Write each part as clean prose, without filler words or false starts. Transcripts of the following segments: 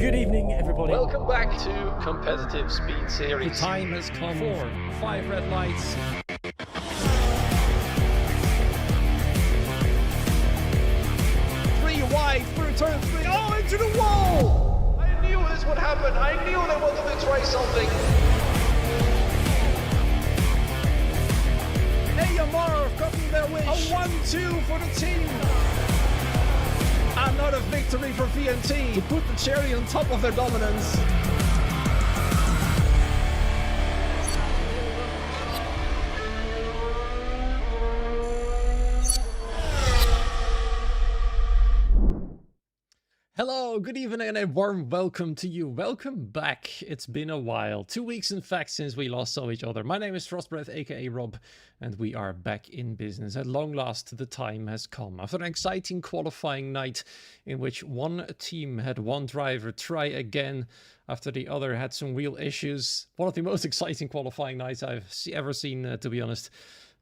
Good evening, everybody. Welcome back to Competitive Speed Series. The time has come for 5 red lights. 3 wide through turn 3. Oh, into the wall! I knew this would happen. I knew they wanted to try something. AMR have gotten their wish. A 1-2 for the team. Another victory for VNT to put the cherry on top of their dominance. Hello, good evening and a warm welcome to you. Welcome back. It's been a while. 2 weeks in fact since we last saw each other. My name is Frostbreath aka Rob and we are back in business. At long last the time has come. After an exciting qualifying night in which one team had one driver try again after the other had some real issues. One of the most exciting qualifying nights I've ever seen, to be honest.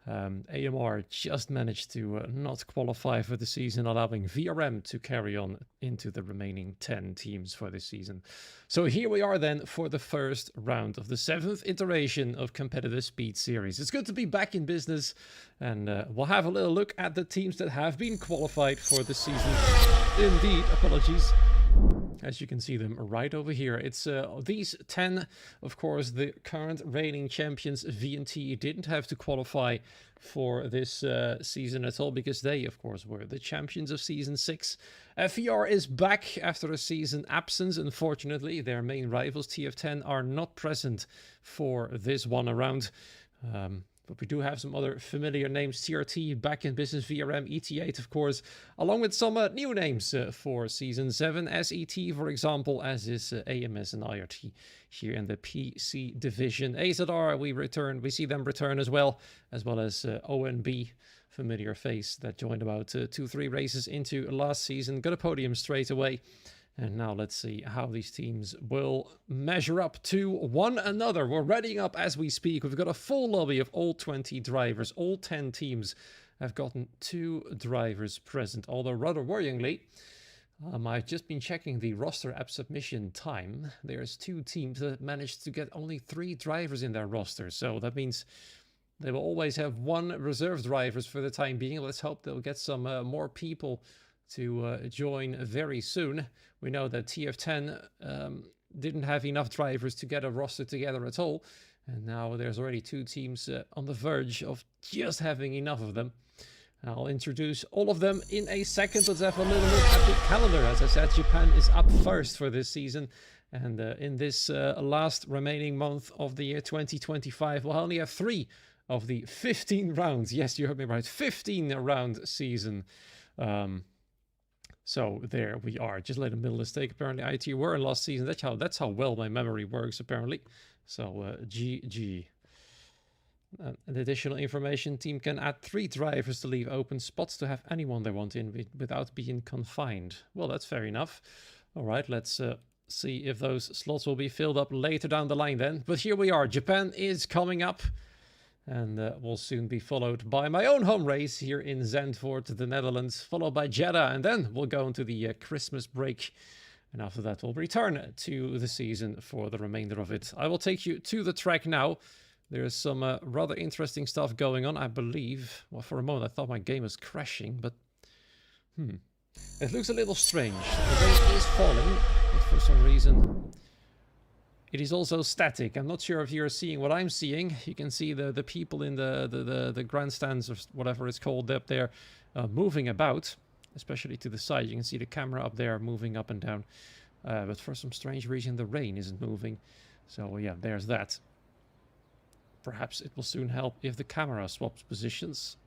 AMR just managed to not qualify for the season, allowing VRM to carry on into the remaining 10 teams for this season. So here we are then for the first round of the 7th iteration of Competitive Speed Series. It's good to be back in business, and we'll have a little look at the teams that have been qualified for the season. Indeed, apologies. As you can see them right over here. It's these 10, of course, the current reigning champions. VNT didn't have to qualify for this season at all because they, of course, were the champions of Season 6. FER is back after a season absence. Unfortunately, their main rivals, TF10, are not present for this one around. But we do have some other familiar names. TRT back in business, VRM, ET8 of course, along with some new names for Season 7. SET, for example, as is AMS and IRT here in the PC division. AZR, we see them return as well as ONB, familiar face that joined about 2-3 races into last season. Got a podium straight away. And now let's see how these teams will measure up to one another. We're readying up as we speak. We've got a full lobby of all 20 drivers. All 10 teams have gotten 2 drivers present. Although rather worryingly, I've just been checking the roster app submission time. There's 2 teams that managed to get only 3 drivers in their roster. So that means they will always have 1 reserve drivers for the time being. Let's hope they'll get some more people to join very soon. We know that TF10 didn't have enough drivers to get a roster together at all. And now there's already 2 teams on the verge of just having enough of them. I'll introduce all of them in a second. Let's have a little look at the calendar. As I said, Japan is up first for this season. And in this last remaining month of the year 2025, we'll only have 3 of the 15 rounds. Yes, you heard me right. 15 round season. So there we are. Just let a middle mistake. Apparently IT were in last season. That's how well my memory works apparently. So GG. And additional information: team can add 3 drivers to leave open spots to have anyone they want in without being confined. Well, that's fair enough. All right, let's see if those slots will be filled up later down the line then. But here we are. Japan is coming up. And will soon be followed by my own home race here in Zandvoort, the Netherlands, followed by Jeddah, and then we'll go into the Christmas break. And after that, we'll return to the season for the remainder of it. I will take you to the track now. There's some rather interesting stuff going on, I believe. Well, for a moment, I thought my game was crashing, but it looks a little strange. The rain is falling, but for some reason it is also static. I'm not sure if you're seeing what I'm seeing. You can see the people in the grandstands or whatever it's called up there moving about, especially to the side. You can see the camera up there moving up and down. But for some strange reason, the rain isn't moving. So yeah, there's that. Perhaps it will soon help if the camera swaps positions.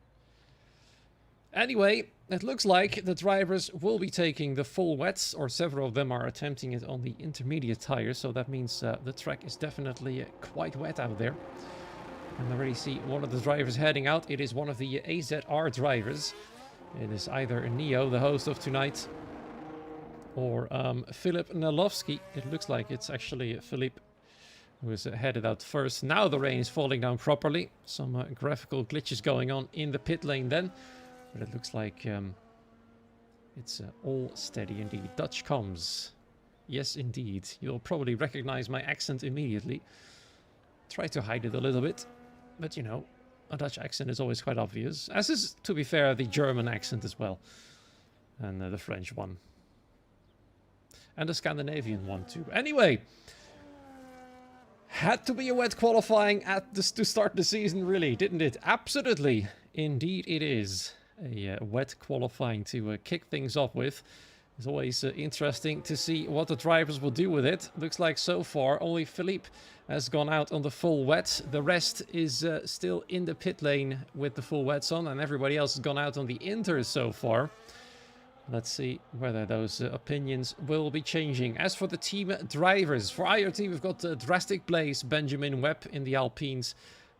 Anyway, it looks like the drivers will be taking the full wets, or several of them are attempting it on the intermediate tires, so that means the track is definitely quite wet out there. And I already see one of the drivers heading out. It is one of the AZR drivers. It is either Neo, the host of tonight, or Filip Nalowski. It looks like it's actually Filip who is headed out first. Now the rain is falling down properly. Some graphical glitches going on in the pit lane then. But it looks like it's all steady indeed. Dutch comms Yes, indeed. You'll probably recognize my accent immediately. Try to hide it a little bit. But, you know, a Dutch accent is always quite obvious. As is, to be fair, the German accent as well. And the French one. And the Scandinavian one too. Anyway. Had to be a wet qualifying to start the season, really, didn't it? Absolutely. Indeed it is. A wet qualifying to kick things off with. It's always interesting to see what the drivers will do with it. Looks like so far only Philippe has gone out on the full wet. The rest is still in the pit lane with the full wets on, and everybody else has gone out on the inters so far. Let's see whether those opinions will be changing. As for the team drivers, for IRT we've got Drastic Blaze, Benjamin Webb in the Alpines.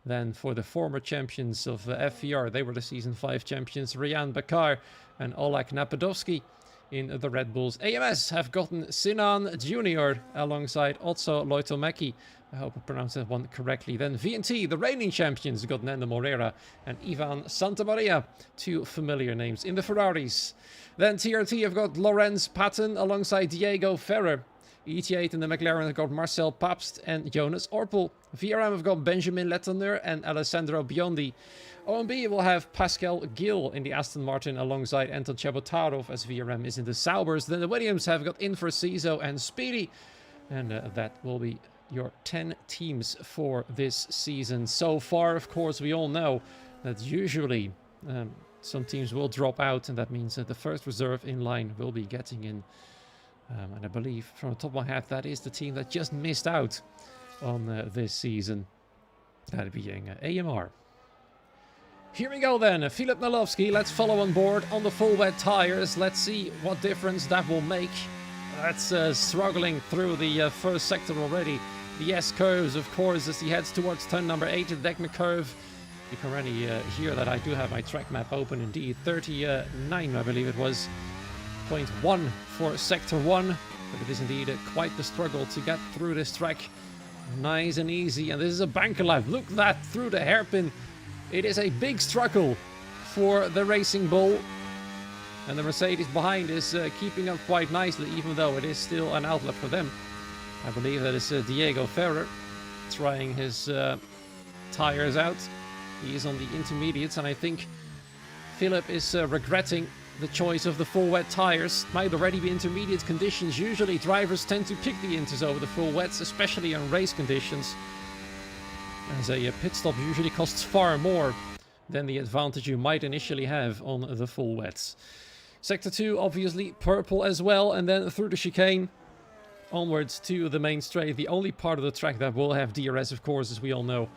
Then for the former champions of FVR, they were the Season 5 champions, Ryan Bakar and Oleg Napadovsky. In the Red Bulls, AMS have gotten Sinan Jr. alongside Otso Loitomeki. I hope I pronounced that one correctly. Then VNT, the reigning champions, got Nando Moreira and Ivan Santamaria. Two familiar names in the Ferraris. Then TRT have got Lorenz Patton alongside Diego Ferrer. ET8 in the McLaren have got Marcel Pabst and Jonas Orpel. VRM have got Benjamin Lettoner and Alessandro Biondi. OMB will have Pascal Gill in the Aston Martin alongside Anton Chabotarov as VRM is in the Saubers. Then the Williams have got Infer Ciso and Speedy. And that will be your 10 teams for this season. So far, of course, we all know that usually some teams will drop out, and that means that the first reserve in line will be getting in. And I believe, from the top of my head, that is the team that just missed out on this season. That being AMR. Here we go then, Filip Nalovsky, let's follow on board on the full wet tires. Let's see what difference that will make. That's struggling through the first sector already. The S-curves, of course, as he heads towards turn number 8, the Degner curve. You can already hear that I do have my track map open indeed. 39, I believe it was, 0.1 for sector 1. But it is indeed quite the struggle to get through this track. Nice and easy, and this is a banker life. Look at that through the hairpin. It is a big struggle for the Racing Bull. And the Mercedes behind is keeping up quite nicely, even though it is still an outlet for them. I believe that is Diego Ferrer trying his tires out. He is on the intermediates, and I think Philip is regretting the choice of the full wet tires. Might already be intermediate conditions. Usually drivers tend to pick the inters over the full wets, especially on race conditions. As a pit stop usually costs far more than the advantage you might initially have on the full wets. Sector 2, obviously purple as well, and then through the chicane onwards to the main straight. The only part of the track that will have DRS, of course, as we all know.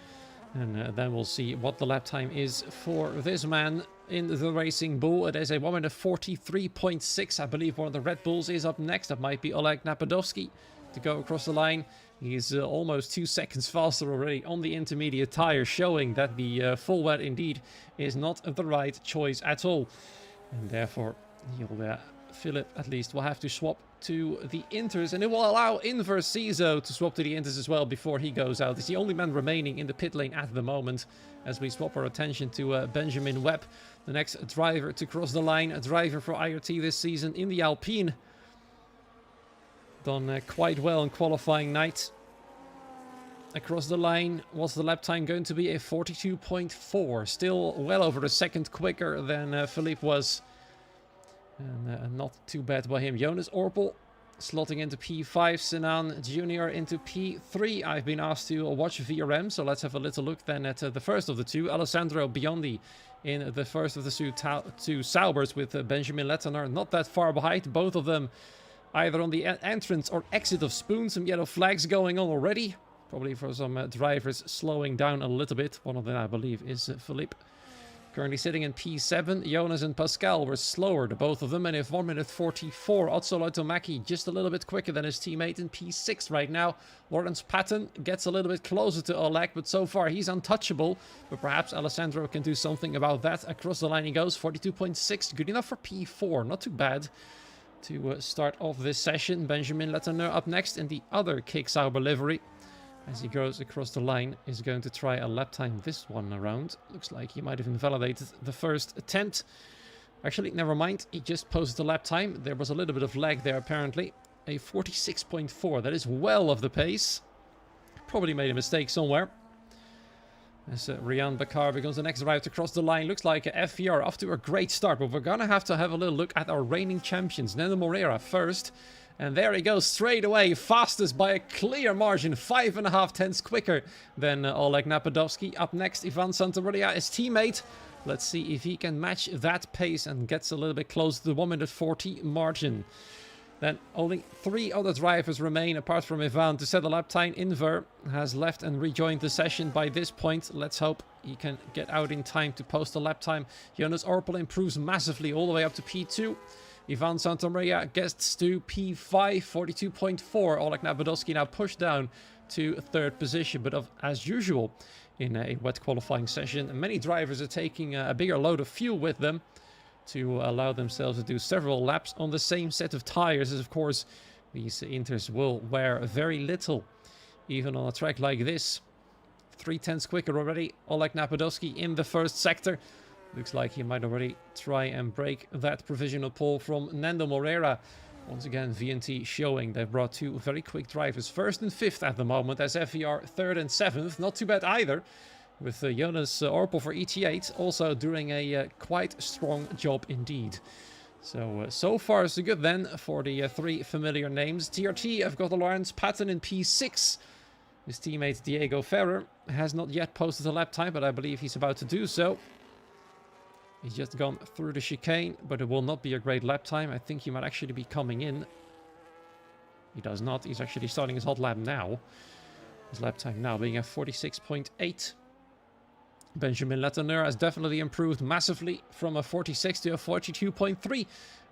And then we'll see what the lap time is for this man in the Racing Bull. It is a 1 minute 43.6. I believe one of the Red Bulls is up next. That might be Oleg Napadovsky to go across the line. He's almost 2 seconds faster already on the intermediate tire, showing that the full wet indeed is not the right choice at all. And therefore, Philip at least will have to swap to the inters, and it will allow Inver Ciso to swap to the inters as well before he goes out. He's the only man remaining in the pit lane at the moment as we swap our attention to Benjamin Webb, the next driver to cross the line, a driver for IRT this season in the Alpine. Done quite well in qualifying night. Across the line, what's the lap time going to be? A 42.4, still well over a second quicker than Philippe was. And not too bad by him. Jonas Orpel slotting into P5, Sinan Jr. into P3. I've been asked to watch VRM, so let's have a little look then at the first of the two. Alessandro Biondi in the first of the two Saubers with Benjamin Lettoner not that far behind. Both of them either on the entrance or exit of Spoon. Some yellow flags going on already. Probably for some drivers slowing down a little bit. One of them, I believe, is Philippe. Currently sitting in P7, Jonas and Pascal were slower, the both of them, and if 1 minute 44, Otso Loitomaki just a little bit quicker than his teammate in P6 right now. Lawrence Patton gets a little bit closer to Oleg, but so far he's untouchable. But perhaps Alessandro can do something about that. Across the line he goes, 42.6, good enough for P4, not too bad to start off this session. Benjamin Lettoner up next in the other Kick Sauber livery. As he goes across the line, is going to try a lap time this one around. Looks like he might have invalidated the first attempt. Actually, never mind. He just posted the lap time. There was a little bit of lag there, apparently. a 46.4. That is well off the pace. Probably made a mistake somewhere. As Rian Bakar becomes the next driver to cross the line. Looks like FVR off to a great start, but we're gonna have to have a little look at our reigning champions. Nando Moreira first. And there he goes straight away, fastest by a clear margin, 5.5 tenths quicker than Oleg Napadovsky. Up next, Ivan Santamaria, his teammate. Let's see if he can match that pace and gets a little bit close to the 1 minute 40 margin. Then only 3 other drivers remain apart from Ivan to set a lap time. Inver has left and rejoined the session by this point. Let's hope he can get out in time to post a lap time. Jonas Orpel improves massively all the way up to P2. Ivan Santamaria gets to P5, 42.4. Oleg Nabadowski now pushed down to 3rd position. But as usual in a wet qualifying session, many drivers are taking a bigger load of fuel with them to allow themselves to do several laps on the same set of tires. As of course, these Inters will wear very little, even on a track like this. 3 tenths quicker already. Oleg Napadowski in the first sector. Looks like he might already try and break that provisional pole from Nando Moreira. Once again, VNT showing they've brought 2 very quick drivers. 1st and 5th at the moment, as FVR 3rd and 7th. Not too bad either, with Jonas Orpel for ET8 also doing a quite strong job indeed. So far so good then for the 3 familiar names. TRT have got Lawrence Patton in P6. His teammate Diego Ferrer has not yet posted a lap time, but I believe he's about to do so. He's just gone through the chicane, but it will not be a great lap time. I think he might actually be coming in. He does not. He's actually starting his hot lap now. His lap time now being at 46.8. Benjamin Latourneur has definitely improved massively from a 46 to a 42.3.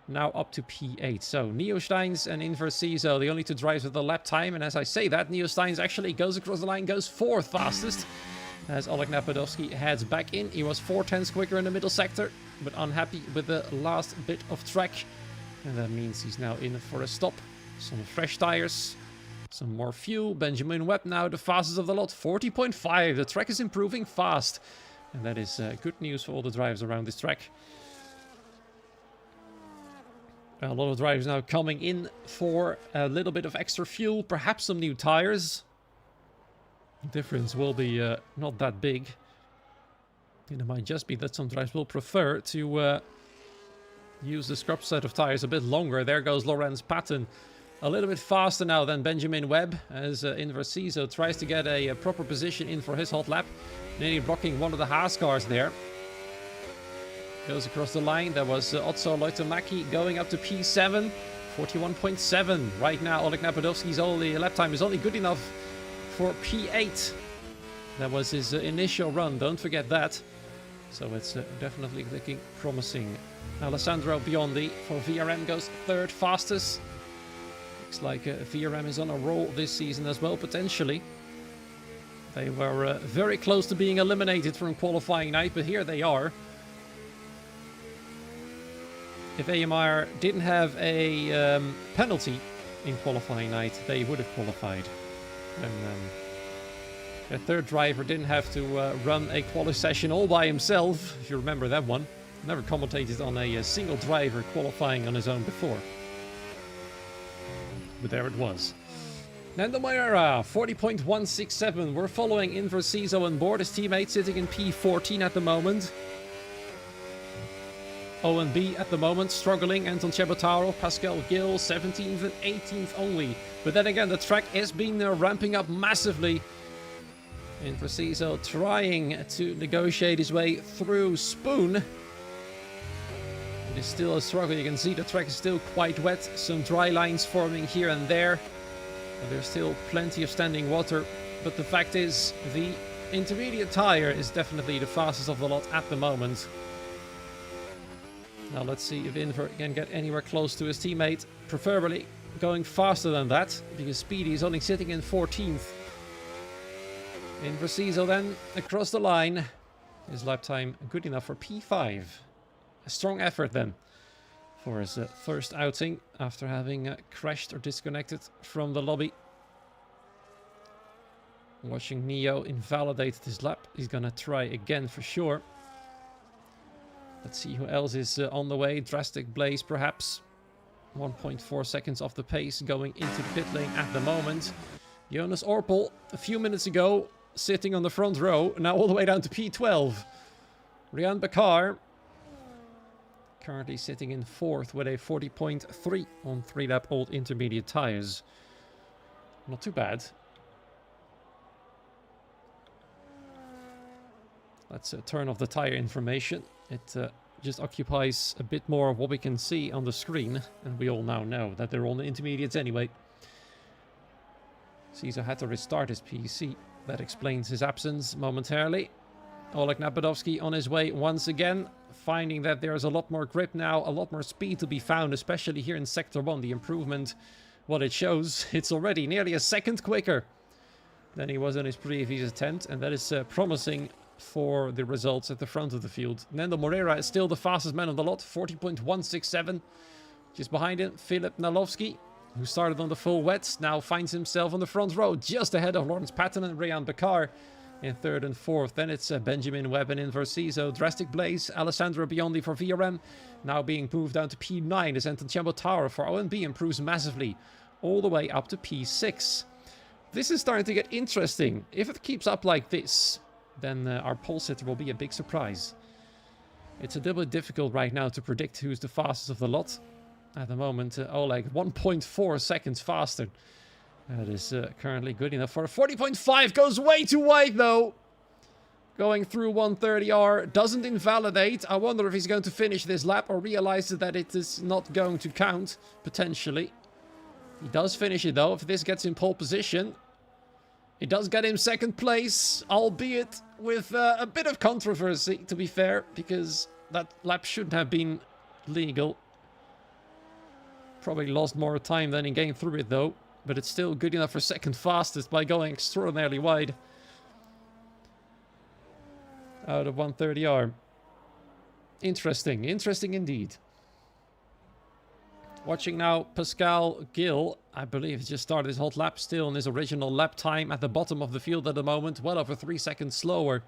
Now up to P8. So Neo Steins and Inver Ciso, the only 2 drivers with the lap time. And as I say that, Neo Steins actually goes across the line, goes 4th fastest. As Oleg Napadovsky heads back in. He was 4 tenths quicker in the middle sector, but unhappy with the last bit of track. And that means he's now in for a stop. Some fresh tires, some more fuel. Benjamin Webb now the fastest of the lot, 40.5. The track is improving fast. And that is good news for all the drivers around this track. A lot of drivers now coming in for a little bit of extra fuel, perhaps some new tires. Difference will be not that big. It might just be that some drivers will prefer to use the scrub set of tires a bit longer. There goes Lawrence Patton. A little bit faster now than Benjamin Webb, as Inver Ciso tries to get a proper position in for his hot lap. Nearly blocking one of the Haas cars there. Goes across the line. There was Otso Loitomaki going up to P7. 41.7. Right now, Oleg Napadovsky's lap time is only good enough for P8. That was his initial run, don't forget that. So it's definitely looking promising. Alessandro Biondi for VRM goes 3rd fastest. Looks like VRM is on a roll this season as well, potentially. They were very close to being eliminated from qualifying night, but here they are. If AMR didn't have a penalty in qualifying night, they would have qualified. And the 3rd driver didn't have to run a quali session all by himself, if you remember that one. Never commentated on a single driver qualifying on his own before. But there it was. Nando Moreira, 40.167. We're following Inver Ciso on board. His teammate sitting in P14 at the moment. ONB at the moment struggling. Anton Chebotauro, Pascal Gill, 17th and 18th only. But then again, the track has been ramping up massively. Inver Ciso trying to negotiate his way through Spoon. It is still a struggle. You can see the track is still quite wet. Some dry lines forming here and there. But there's still plenty of standing water. But the fact is, the intermediate tire is definitely the fastest of the lot at the moment. Now let's see if Inver can get anywhere close to his teammate. Preferably going faster than that, because Speedy is only sitting in 14th. Inver Ciso then across the line. His lap time good enough for P5. A strong effort then for his first outing after having crashed or disconnected from the lobby. Watching Neo invalidate his lap. He's gonna try again for sure. Let's see who else is on the way. Drastic Blaze perhaps. 1.4 seconds off the pace going into the pit lane at the moment. Jonas Orpel, a few minutes ago, sitting on the front row, now all the way down to P12. Rian Bakar, currently sitting in 4th with a 40.3 on 3-lap old intermediate tires. Not too bad. Let's turn off the tire information. It just occupies a bit more of what we can see on the screen. And we all now know that they're on the intermediates anyway. Caesar had to restart his PC. That explains his absence momentarily. Oleg Napadovsky on his way once again. Finding that there's a lot more grip now. A lot more speed to be found. Especially here in Sector 1. The improvement, what it shows. It's already nearly a second quicker than he was on his previous attempt. And that is promising for the results at the front of the field. Nando Moreira is still the fastest man on the lot, 40.167. Just behind him, Filip Nalovsky, who started on the full wets, now finds himself on the front row, just ahead of Lawrence Patton and Rian Bakar in 3rd and 4th. Then it's Benjamin Webb and Inversizo, Drastic Blaze, Alessandro Biondi for VRM, now being moved down to P9 as Anton Ciambo for ONB improves massively, all the way up to P6. This is starting to get interesting. If it keeps up like this, then our pole sitter will be a big surprise. It's a little bit difficult right now to predict who's the fastest of the lot. At the moment, Oleg 1.4 seconds faster. That is currently good enough for a 40.5. Goes way too wide though. Going through 130R. Doesn't invalidate. I wonder if he's going to finish this lap or realizes that it is not going to count. Potentially. He does finish it though. If this gets in pole position, it does get him 2nd place, albeit with a bit of controversy, to be fair, because that lap shouldn't have been legal. Probably lost more time than he gained through it, though. But it's still good enough for 2nd fastest by going extraordinarily wide. Out of 130R. Interesting. Interesting indeed. Watching now, Pascal Gill, I believe, just started his hot lap, still in his original lap time at the bottom of the field at the moment. Well over 3 seconds slower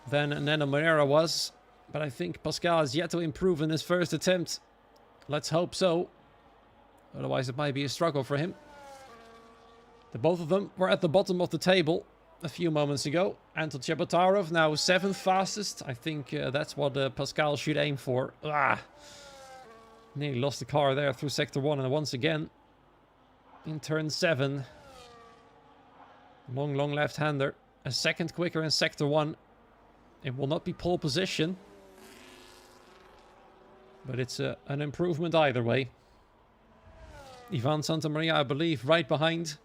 than Nando Moreira was. But I think Pascal has yet to improve in his first attempt. Let's hope so. Otherwise, it might be a struggle for him. The both of them were at the bottom of the table a few moments ago. Anton Chebotarov now 7th fastest. I think that's what Pascal should aim for. Nearly lost the car there through Sector 1 and once again in turn 7. Long left-hander. A 2nd quicker in Sector 1. It will not be pole position. But it's an improvement either way. Ivan Santamaria, I believe, right behind.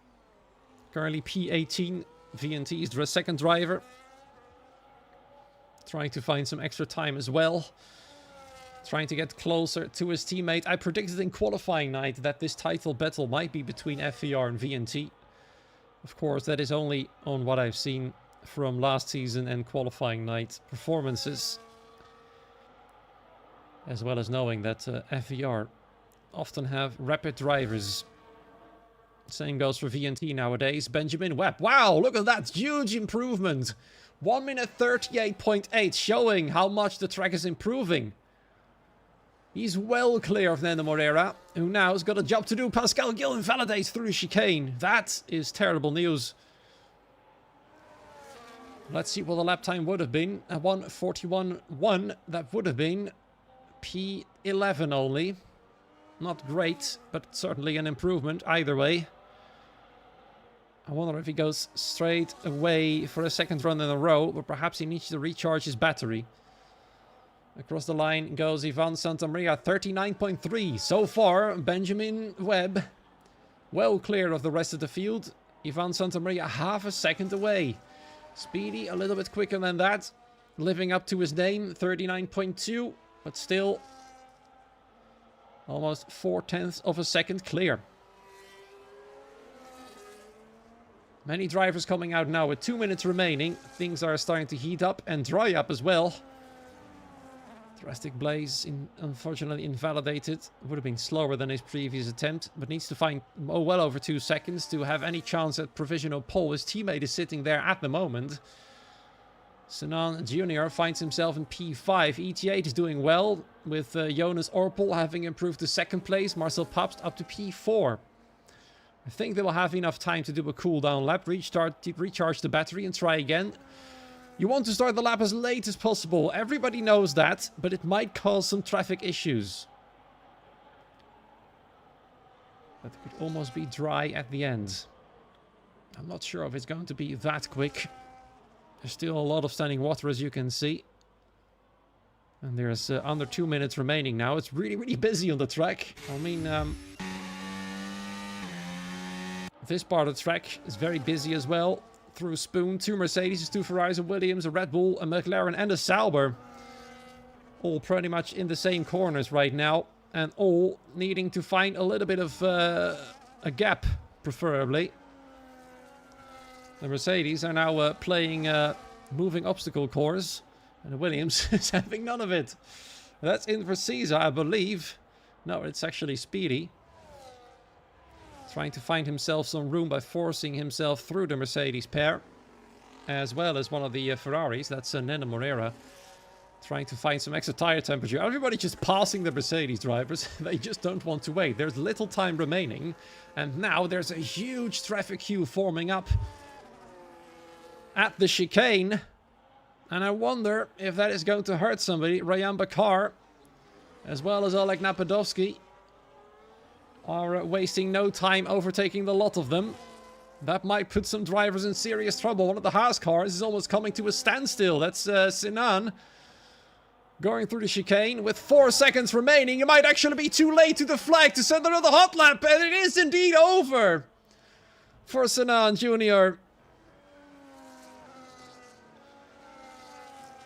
Currently P18. VNT is the 2nd driver. Trying to find some extra time as well. Trying to get closer to his teammate. I predicted in qualifying night that this title battle might be between FVR and VNT. Of course, that is only on what I've seen from last season and qualifying night performances. As well as knowing that FVR often have rapid drivers. Same goes for VNT nowadays. Benjamin Webb. Wow, look at that. Huge improvement. 1 minute 38.8, showing how much the track is improving. He's well clear of Nando Moreira, who now has got a job to do. Pascal Gill invalidates through chicane. That is terrible news. Let's see what the lap time would have been. A 1:41.1. That would have been P11 only. Not great, but certainly an improvement either way. I wonder if he goes straight away for a 2nd run in a row, but perhaps he needs to recharge his battery. Across the line goes Ivan Santamaria, 39.3. So far, Benjamin Webb well clear of the rest of the field. Ivan Santamaria half a second away. Speedy, a little bit quicker than that. Living up to his name, 39.2. But still, almost 4/10 of a second clear. Many drivers coming out now with 2 minutes remaining. Things are starting to heat up and dry up as well. Drastic Blaze, unfortunately invalidated. Would have been slower than his previous attempt, but needs to find well over 2 seconds to have any chance at provisional pole. His teammate is sitting there at the moment. Sinan Jr. finds himself in P5. ET8 is doing well, with Jonas Orpel having improved to second place. Marcel Pabst up to P4. I think they will have enough time to do a cooldown lap, recharge the battery and try again. You want to start the lap as late as possible. Everybody knows that, but it might cause some traffic issues. That could almost be dry at the end. I'm not sure if it's going to be that quick. There's still a lot of standing water, as you can see. And there's under 2 minutes remaining now. It's really, really busy on the track. I mean, this part of the track is very busy as well. Through Spoon, 2 Mercedes, 2 Ferraris, a Williams, a Red Bull, a McLaren and a Sauber. All pretty much in the same corners right now. And all needing to find a little bit of a gap, preferably. The Mercedes are now playing moving obstacle course. And the Williams is having none of it. That's in for Caesar, I believe. No, it's actually Speedy. Trying to find himself some room by forcing himself through the Mercedes pair. As well as one of the Ferraris. That's Nena Morera. Trying to find some extra tire temperature. Everybody just passing the Mercedes drivers. They just don't want to wait. There's little time remaining. And now there's a huge traffic queue forming up at the chicane. And I wonder if that is going to hurt somebody. Ryan Bakar, as well as Oleg Napadovsky, are wasting no time overtaking the lot of them. That might put some drivers in serious trouble. One of the Haas cars is almost coming to a standstill. That's Sinan going through the chicane with 4 seconds remaining. It might actually be too late to the flag to send another hot lap. And it is indeed over for Sinan Jr.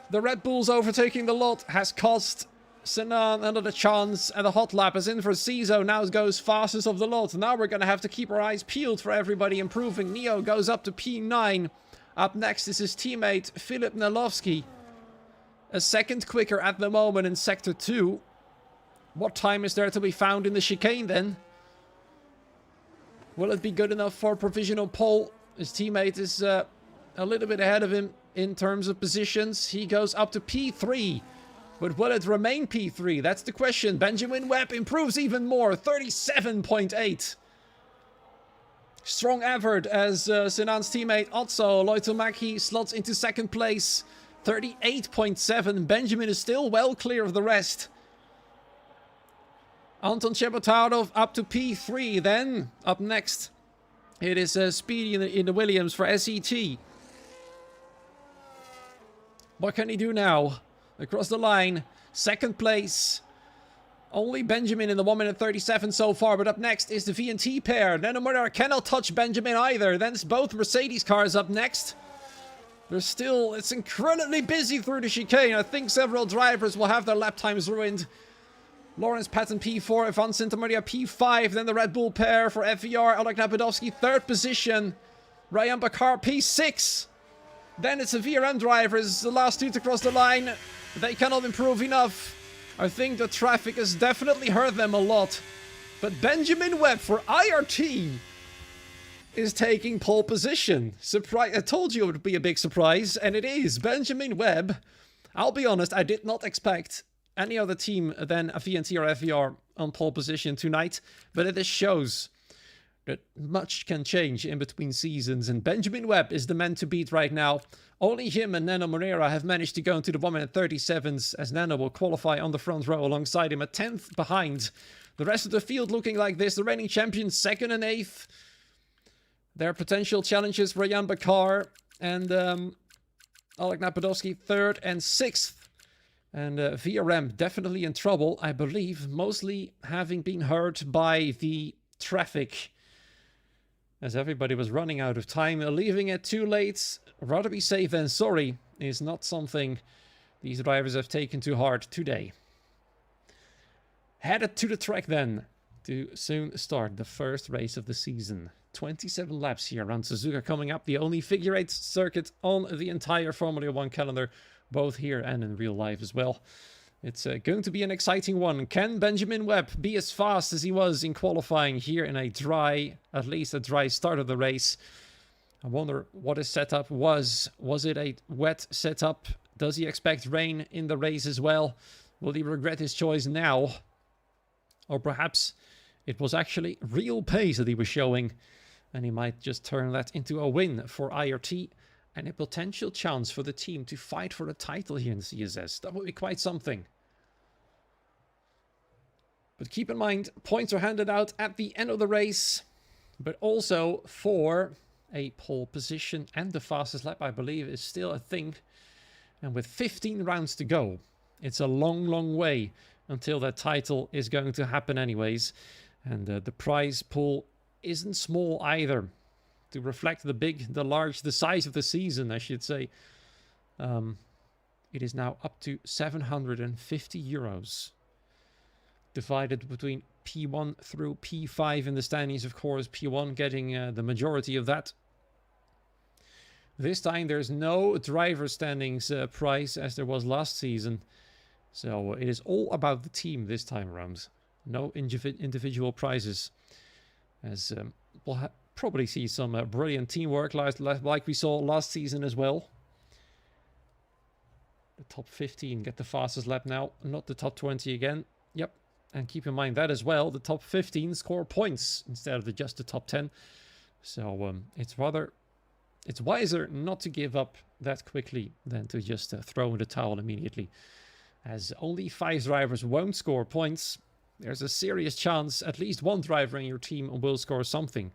The Red Bulls overtaking the lot has cost Sinan another chance, and the hot lap is in for Cizo. Now goes fastest of the lot. Now we're going to have to keep our eyes peeled for everybody improving. Neo goes up to P9. Up next is his teammate Filip Nalovsky. A second quicker at the moment in Sector 2. What time is there to be found in the chicane then? Will it be good enough for a provisional pole? His teammate is a little bit ahead of him in terms of positions. He goes up to P3. But will it remain P3? That's the question. Benjamin Webb improves even more. 37.8. Strong effort as Sinan's teammate Otso Loitomaki slots into second place. 38.7. Benjamin is still well clear of the rest. Anton Chebotarov up to P3. Then, up next, it is Speedy in the Williams for SET. What can he do now? Across the line, second place. Only Benjamin in the 1 minute 37 so far, but up next is the VNT pair. Nena Morera cannot touch Benjamin either. Then it's both Mercedes cars up next. It's incredibly busy through the chicane. I think several drivers will have their lap times ruined. Lawrence Patton P4, Ivan Santamaria P5, then the Red Bull pair for FVR, Oleg Napadovsky third position. Ryan Bakar P6. Then it's the VRM drivers, the last two to cross the line. They cannot improve enough. I think the traffic has definitely hurt them a lot. But Benjamin Webb for IRT is taking pole position. Surprise! I told you it would be a big surprise, and it is. Benjamin Webb, I'll be honest, I did not expect any other team than a VNT or FVR on pole position tonight. But it just shows that much can change in between seasons, and Benjamin Webb is the man to beat right now. Only him and Nena Morera have managed to go into the 1 minute 37s, as Nena will qualify on the front row alongside him, a 10th behind. The rest of the field looking like this. The reigning champions 2nd and 8th. Their potential challenges, Ryan Bakar and Oleg Napadovsky 3rd and 6th. And VRM definitely in trouble, I believe, mostly having been hurt by the traffic, as everybody was running out of time. Leaving it too late, rather be safe than sorry, is not something these drivers have taken to heart today. Headed to the track then, to soon start the first race of the season. 27 laps here around Suzuka coming up, the only figure 8 circuit on the entire Formula 1 calendar, both here and in real life as well. It's going to be an exciting one. Can Benjamin Webb be as fast as he was in qualifying here in a dry, at least a dry start of the race? I wonder what his setup was. Was it a wet setup? Does he expect rain in the race as well? Will he regret his choice now? Or perhaps it was actually real pace that he was showing, and he might just turn that into a win for IRT and a potential chance for the team to fight for the title here in CSS. That would be quite something. But keep in mind, points are handed out at the end of the race, but also for a pole position, and the fastest lap, I believe, is still a thing. And with 15 rounds to go, it's a long, long way until that title is going to happen anyways. And the prize pool isn't small either. To reflect the size of the season, I should say. It is now up to 750 euros. Divided between P1 through P5 in the standings, of course. P1 getting the majority of that. This time there's no driver standings prize as there was last season. So it is all about the team this time around. No individual prizes. As we'll probably see some brilliant teamwork like we saw last season as well. The top 15 get the fastest lap now, not the top 20 again. Yep, and keep in mind that as well, the top 15 score points instead of just the top 10. So it's wiser not to give up that quickly than to just throw in the towel immediately. As only 5 drivers won't score points, there's a serious chance at least one driver in your team will score something.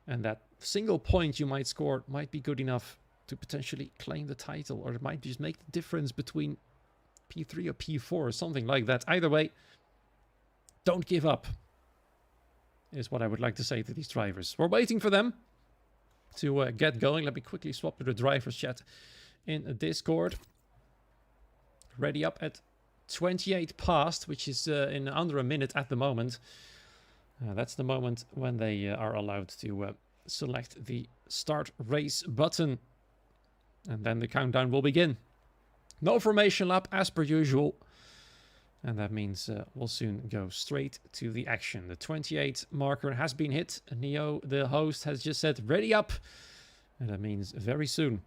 And that single point you might score might be good enough to potentially claim the title, or it might just make the difference between P3 or P4 or something like that. Either way, don't give up, is what I would like to say to these drivers. We're waiting for them to get going. Let me quickly swap to the drivers chat in Discord. Ready up at 28 past, which is in under a minute at the moment. That's the moment when they are allowed to select the start race button. And then the countdown will begin. No formation lap as per usual. And that means we'll soon go straight to the action. The 28 marker has been hit. Neo, the host, has just said ready up. And that means very soon.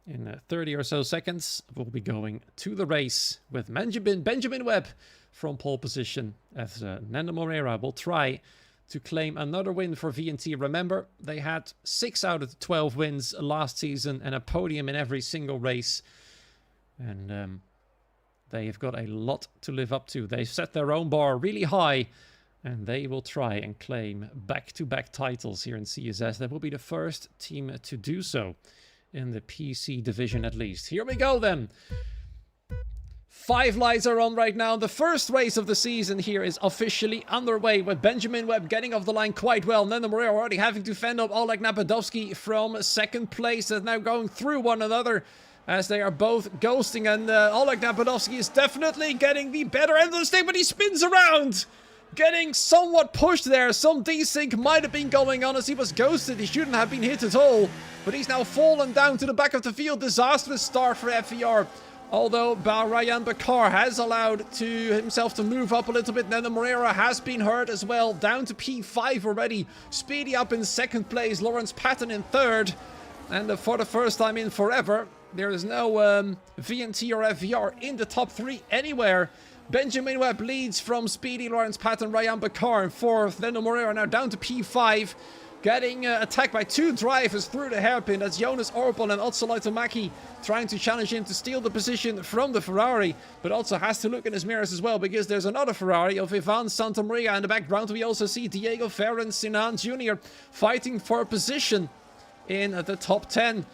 In 30 or so seconds, we'll be going to the race with Benjamin Webb from pole position, as Nando Moreira will try to claim another win for VNT. Remember, they had 6 out of the 12 wins last season and a podium in every single race. And they've got a lot to live up to. They've set their own bar really high, and they will try and claim back-to-back titles here in CSS. That will be the first team to do so in the PC division at least. Here we go then. 5 lights are on right now. The first race of the season here is officially underway with Benjamin Webb getting off the line quite well. Nando Moreira already having to fend off Oleg Napadovsky from second place. They're now going through one another as they are both ghosting, and Oleg Napadovsky is definitely getting the better end of the stick, but he spins around. Getting somewhat pushed there. Some desync might have been going on as he was ghosted. He shouldn't have been hit at all. But he's now fallen down to the back of the field. Disastrous start for FVR. Although Ryan Bakar has allowed himself to move up a little bit. Nando Moreira has been hurt as well. Down to P5 already. Speedy up in second place. Lawrence Patton in third. And for the first time in forever, there is no VNT or FVR in the top 3 anywhere. Benjamin Webb leads from Speedy, Lawrence Patton, Ryan Bakar in fourth. Nando Moreira now down to P5. Getting attacked by 2 drivers through the hairpin. That's Jonas Orpel and Otso Laitomaki trying to challenge him to steal the position from the Ferrari. But also has to look in his mirrors as well, because there's another Ferrari of Ivan Santamaria in the background. We also see Diego Ferran Sinan Jr. fighting for a position in the top 10.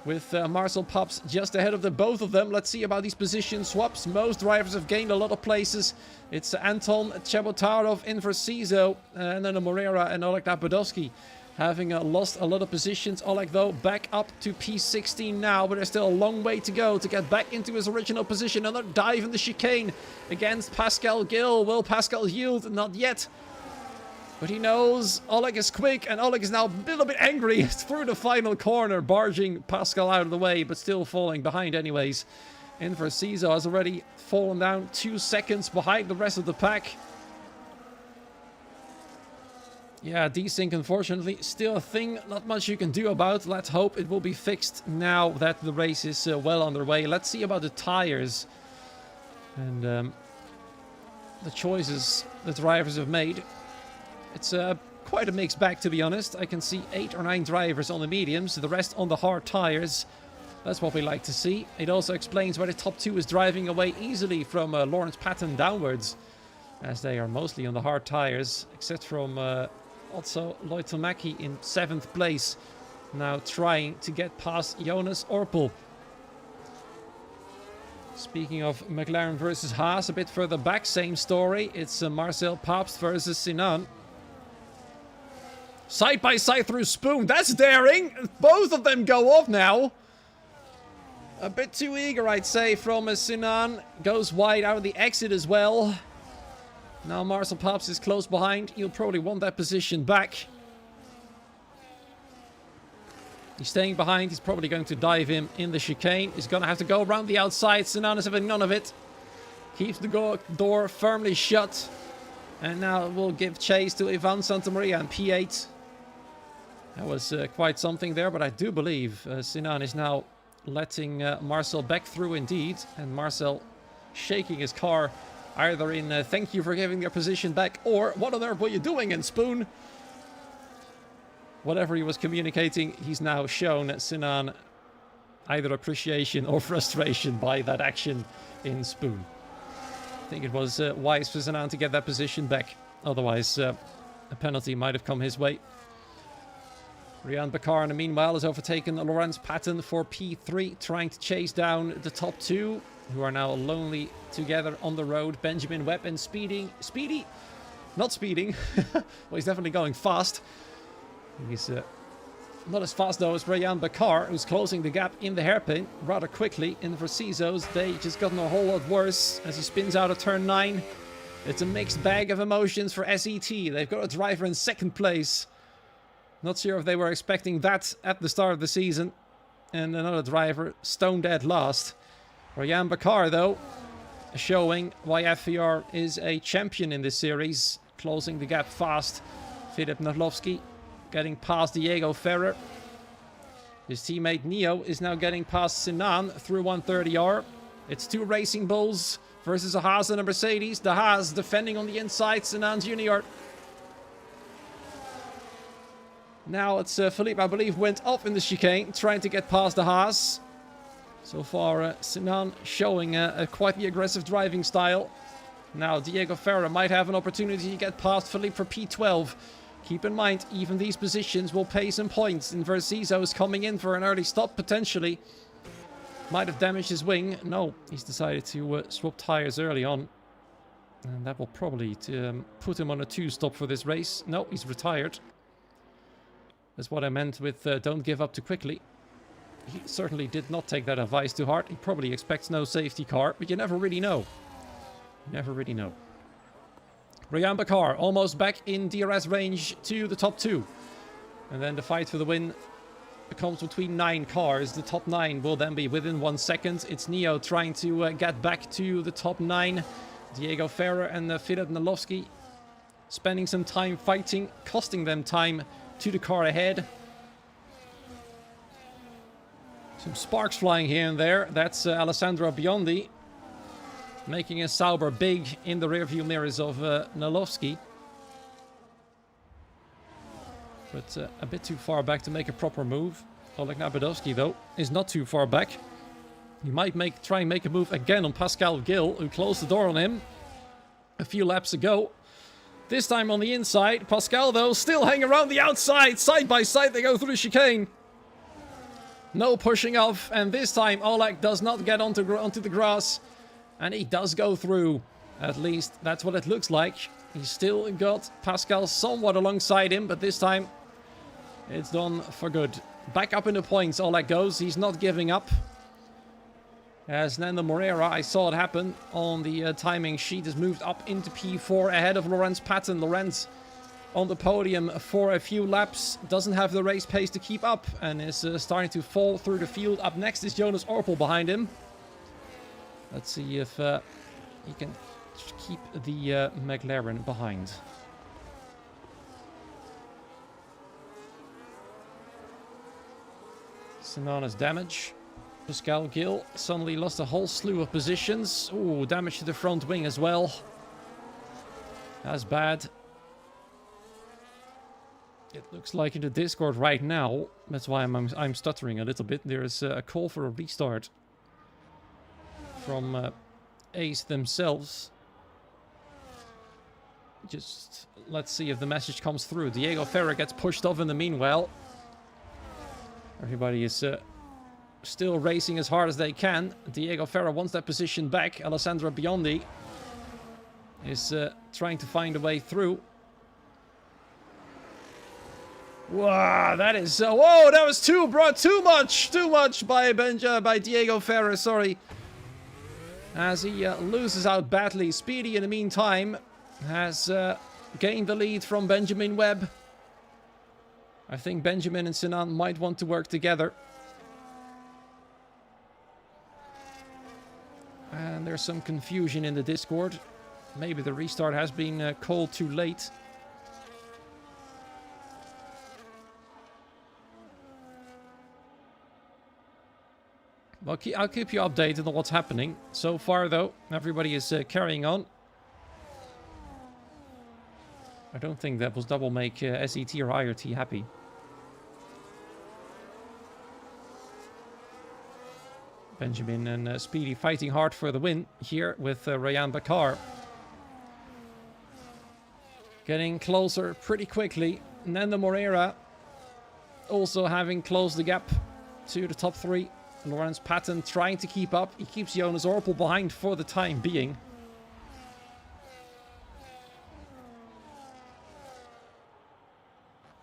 With Marcel Pops just ahead of the both of them. Let's see about these position swaps. Most drivers have gained a lot of places. It's Anton Chebotarov in for Cizo, and then Moreira and Oleg Napadovsky having lost a lot of positions. Oleg, though, back up to P16 now, but there's still a long way to go to get back into his original position. Another dive in the chicane against Pascal Gill. Will Pascal yield? Not yet. But he knows Oleg is quick, and Oleg is now a little bit angry through the final corner, barging Pascal out of the way, but still falling behind anyways. In for Cizo has already fallen down 2 seconds behind the rest of the pack. Yeah, desync unfortunately still a thing, not much you can do about. Let's hope it will be fixed now that the race is well underway. Let's see about the tires and the choices the drivers have made. It's quite a mixed bag, to be honest. I can see 8 or 9 drivers on the mediums, the rest on the hard tires. That's what we like to see. It also explains why the top 2 is driving away easily from Lawrence Patton downwards, as they are mostly on the hard tires, except from also Lloyd Tomacki in 7th place, now trying to get past Jonas Orpel. Speaking of McLaren versus Haas, a bit further back, same story. It's Marcel Pabst versus Sinan. Side by side through Spoon. That's daring. Both of them go off now. A bit too eager, I'd say, from Sinan. Goes wide out of the exit as well. Now Marcel Pabst is close behind. He'll probably want that position back. He's staying behind. He's probably going to dive him in the chicane. He's going to have to go around the outside. Sinan is having none of it. Keeps the door firmly shut. And now we'll give chase to Ivan Santamaria and P8. That was quite something there, but I do believe Sinan is now letting Marcel back through indeed. And Marcel shaking his car either in thank you for giving their position back, or what on earth were you doing in Spoon? Whatever he was communicating, he's now shown Sinan either appreciation or frustration by that action in Spoon. I think it was wise for Sinan to get that position back. Otherwise, a penalty might have come his way. Ryan Bakar, in the meanwhile, has overtaken Lawrence Patton for P3, trying to chase down the top 2, who are now lonely together on the road. Benjamin Webb and Speedy, not speeding. Well, he's definitely going fast. He's not as fast though as Ryan Bakar, who's closing the gap in the hairpin rather quickly. In for CSOs, they just gotten a whole lot worse as he spins out of turn 9. It's a mixed bag of emotions for SET. They've got a driver in 2nd place. Not sure if they were expecting that at the start of the season. And another driver stone dead last. Ryan Bakar, though, showing why FVR is a champion in this series. Closing the gap fast. Filip Narlovsky getting past Diego Ferrer. His teammate Neo is now getting past Sinan through 130R. It's 2 Racing Bulls versus a Haas and a Mercedes. The Haas defending on the inside. Sinan Junior. Now it's Philippe, I believe, went off in the chicane, trying to get past the Haas. So far, Sinan showing quite the aggressive driving style. Now Diego Ferrer might have an opportunity to get past Philippe for P12. Keep in mind, even these positions will pay some points. And Versizo is coming in for an early stop, potentially. Might have damaged his wing. No, he's decided to swap tires early on. And that will probably put him on a 2-stop for this race. No, he's retired. That's what I meant with don't give up too quickly. He certainly did not take that advice to heart. He probably expects no safety car, but you never really know. You never really know. Ryan Bakar almost back in DRS range to the top 2. And then the fight for the win comes between 9 cars. The top 9 will then be within 1 second. It's Neo trying to get back to the top 9. Diego Ferrer and Filip Narlovsky spending some time fighting, costing them time to the car ahead. Some sparks flying here and there. That's Alessandro Biondi making a Sauber big in the rearview mirrors of Narlovsky. But a bit too far back to make a proper move. Oleg Nabadovsky, though, is not too far back. He might try and make a move again on Pascal Gill, who closed the door on him a few laps ago. This time on the inside. Pascal, though, still hanging around the outside. Side by side, they go through the chicane. No pushing off. And this time, Oleg does not get onto the grass. And he does go through. At least, that's what it looks like. He's still got Pascal somewhat alongside him. But this time, it's done for good. Back up in the points, Oleg goes. He's not giving up. As Nando Moreira, I saw it happen on the timing sheet, has moved up into P4 ahead of Lawrence Patton. Lawrence on the podium for a few laps, doesn't have the race pace to keep up and is starting to fall through the field. Up next is Jonas Orpel behind him. Let's see if he can keep the McLaren behind. Sinana's damage. Pascal Gill suddenly lost a whole slew of positions. Ooh, damage to the front wing as well. That's bad. It looks like in the Discord right now, that's why I'm stuttering a little bit. There's a call for a restart from Ace themselves. Just let's see if the message comes through. Diego Ferrer gets pushed off in the meanwhile. Everybody is still racing as hard as they can. Diego Ferrer wants that position back. Alessandro Biondi is trying to find a way through. Wow, that is... whoa, that was too much by Diego Ferrer, sorry. As he loses out badly. Speedy, in the meantime, has gained the lead from Benjamin Webb. I think Benjamin and Sinan might want to work together. And there's some confusion in the Discord. Maybe the restart has been called too late. Well, I'll keep you updated on what's happening. So far, though, everybody is carrying on. I don't think that was double make SET or IRT happy. Benjamin and Speedy fighting hard for the win here with Ryan Bakar. Getting closer pretty quickly. Nando Moreira also having closed the gap to the top 3. Lawrence Patton trying to keep up. He keeps Jonas Orpel behind for the time being.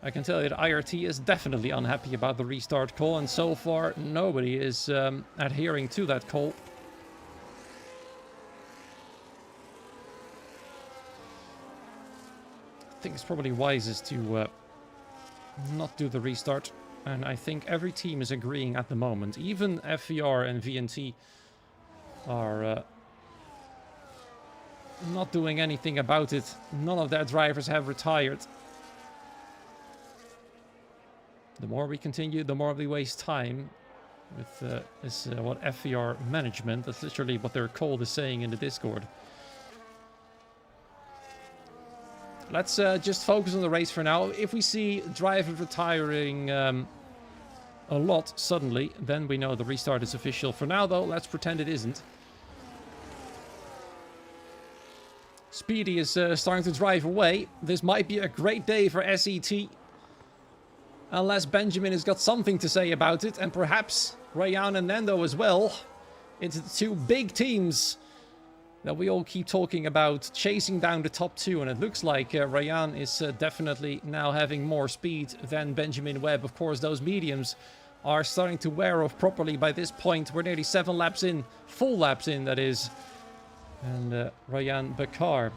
I can tell you that IRT is definitely unhappy about the restart call, and so far nobody is adhering to that call. I think it's probably wisest to not do the restart. And I think every team is agreeing at the moment. Even FVR and VNT are not doing anything about it. None of their drivers have retired. The more we continue, the more we waste time with what FVR management, that's literally what their call is saying in the Discord. Let's just focus on the race for now. If we see drivers retiring a lot suddenly, then we know the restart is official. For now, though, let's pretend it isn't. Speedy is starting to drive away. This might be a great day for SET. Unless Benjamin has got something to say about it, and perhaps Rayan and Nando as well. It's the two big teams that we all keep talking about, chasing down the top 2, and it looks like Rayan is definitely now having more speed than Benjamin Webb. Of course, those mediums are starting to wear off properly by this point. We're nearly 7 laps in, full laps in, that is. And Rayan Bakar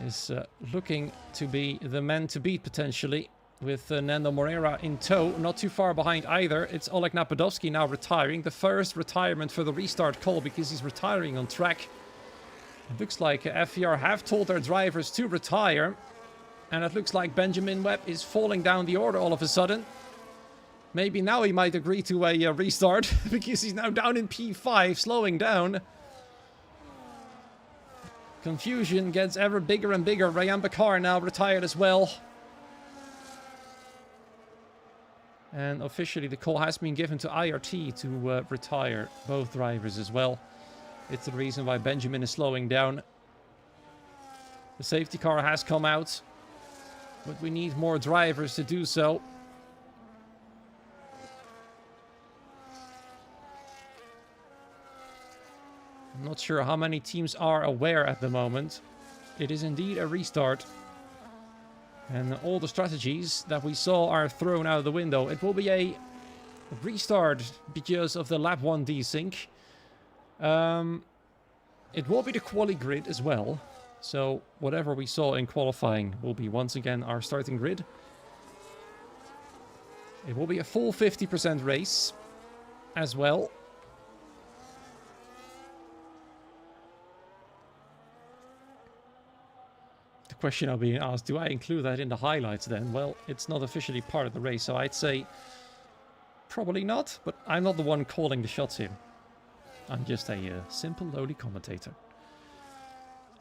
is looking to be the man to beat, potentially, with Nando Moreira in tow. Not too far behind either. It's Oleg Napadovsky now retiring. The first retirement for the restart call, because he's retiring on track. It looks like FVR have told their drivers to retire. And it looks like Benjamin Webb is falling down the order all of a sudden. Maybe now he might agree to a restart, because he's now down in P5, slowing down. Confusion gets ever bigger and bigger. Rayan Bakar now retired as well. And officially the call has been given to IRT to retire both drivers as well. It's the reason why Benjamin is slowing down. The safety car has come out, but we need more drivers to do so. I'm not sure how many teams are aware at the moment. It is indeed a restart. And all the strategies that we saw are thrown out of the window. It will be a restart because of the lap 1 desync. It will be the quali grid as well. So whatever we saw in qualifying will be once again our starting grid. It will be a full 50% race as well. Question I'm being asked, do I include that in the highlights then? Well, it's not officially part of the race, so I'd say Probably not, but I'm not the one calling the shots here. I'm just a simple lowly commentator.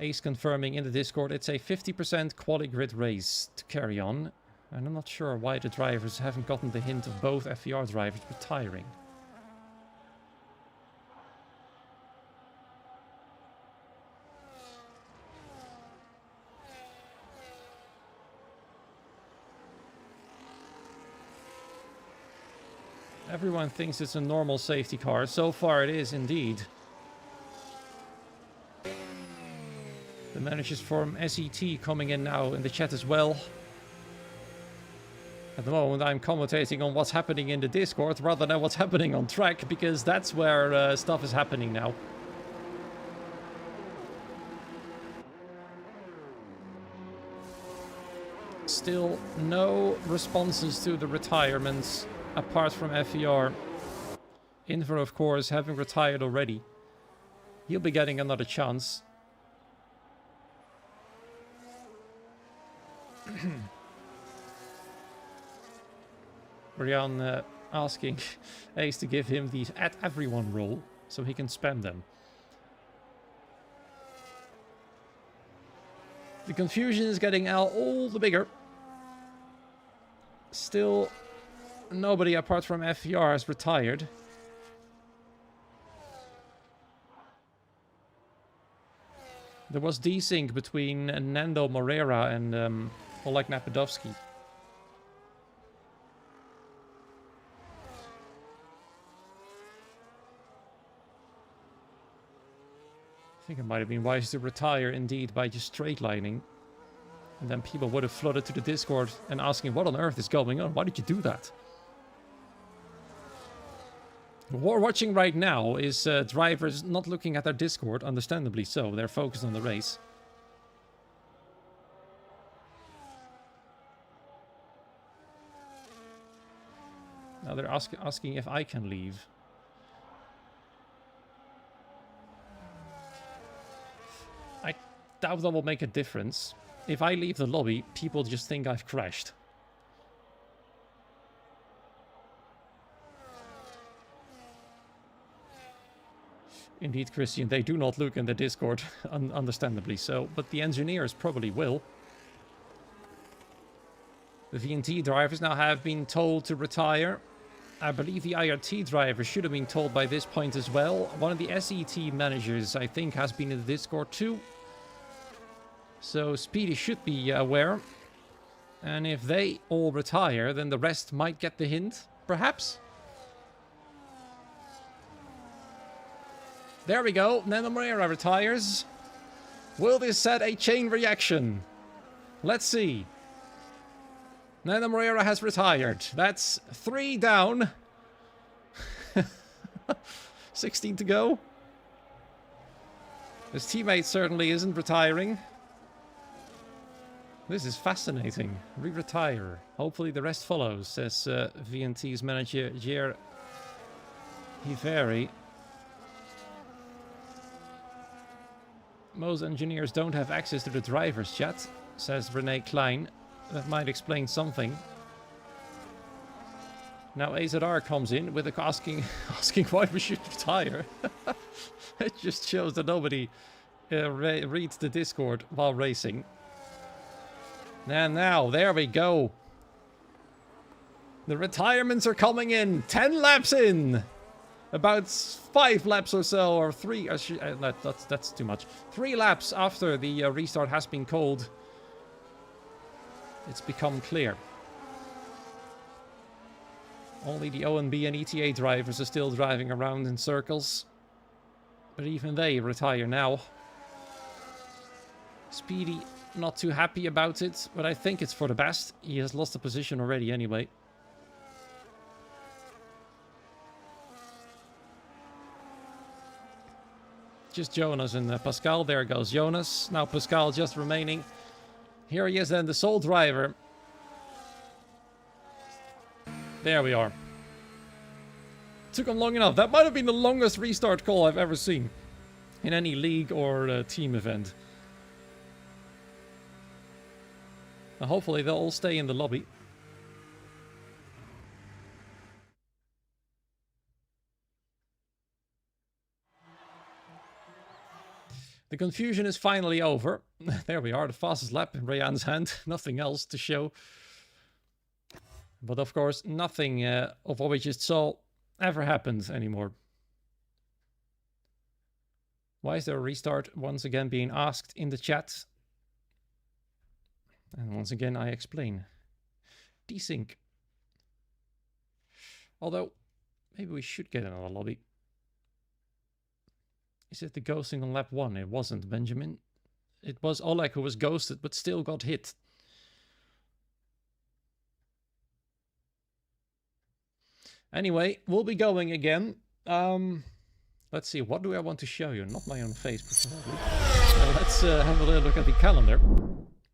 Ace confirming in the Discord it's a 50% quali grid race to carry on. And I'm not sure why the drivers haven't gotten the hint of both FVR drivers retiring. Everyone thinks it's a normal safety car. So far it is indeed. The managers from SET coming in now in the chat as well. At the moment I'm commentating on what's happening in the Discord rather than what's happening on track, because that's where stuff is happening now. Still no responses to the retirements apart from FVR. Inver, of course, having retired already. He'll be getting another chance. Brian asking Ace to give him the at everyone role so he can spam them. The confusion is getting all the bigger. Still, nobody apart from FVR has retired. There was desync between Nando Moreira and Oleg Napadovsky. I think it might have been wise to retire indeed by just straight lining. And then people would have flooded to the Discord and asking what on earth is going on? Why did you do that? What we're watching right now is drivers not looking at their Discord, understandably so. They're focused on the race. Now they're asking if I can leave. I doubt that will make a difference. If I leave the lobby, people just think I've crashed. Indeed, Christian, they do not look in the Discord, understandably so, but the engineers probably will. The VNT drivers now have been told to retire. I believe the IRT drivers should have been told by this point as well. One of the SET managers, I think, has been in the Discord too. So Speedy should be aware. And if they all retire, then the rest might get the hint, perhaps. There we go. Nando Moreira retires. Will this set a chain reaction? Let's see. Nando Moreira has retired. That's 3 down. 16 to go. His teammate certainly isn't retiring. This is fascinating. Re-retire. Hopefully the rest follows, says VNT's manager, Jer Hiveri. Most engineers don't have access to the driver's chat, says Renee Klein. That might explain something. Now AZR comes in with asking why we should retire. It just shows that nobody reads the Discord while racing. And now, there we go. The retirements are coming in. 10 laps in. About 5 laps or so, or 3. That's too much. 3 laps after the restart has been called. It's become clear. Only the ONB and ETA drivers are still driving around in circles. But even they retire now. Speedy, not too happy about it, but I think it's for the best. He has lost a position already anyway. Just Jonas and Pascal. There goes Jonas. Now Pascal just remaining. Here he is then, the sole driver. There we are. Took him long enough. That might have been the longest restart call I've ever seen in any league or team event. Now hopefully they'll all stay in the lobby. The confusion is finally over. There we are, the fastest lap in Rayan's hand. Nothing else to show. But of course, nothing of what we just saw ever happened anymore. Why is there a restart once again being asked in the chat? And once again, I explain. Desync. Although, maybe we should get another lobby. Is it the ghosting on lap 1? It wasn't, Benjamin. It was Oleg who was ghosted, but still got hit. Anyway, we'll be going again. Let's see, what do I want to show you? Not my own face, preferably. Let's have a little look at the calendar.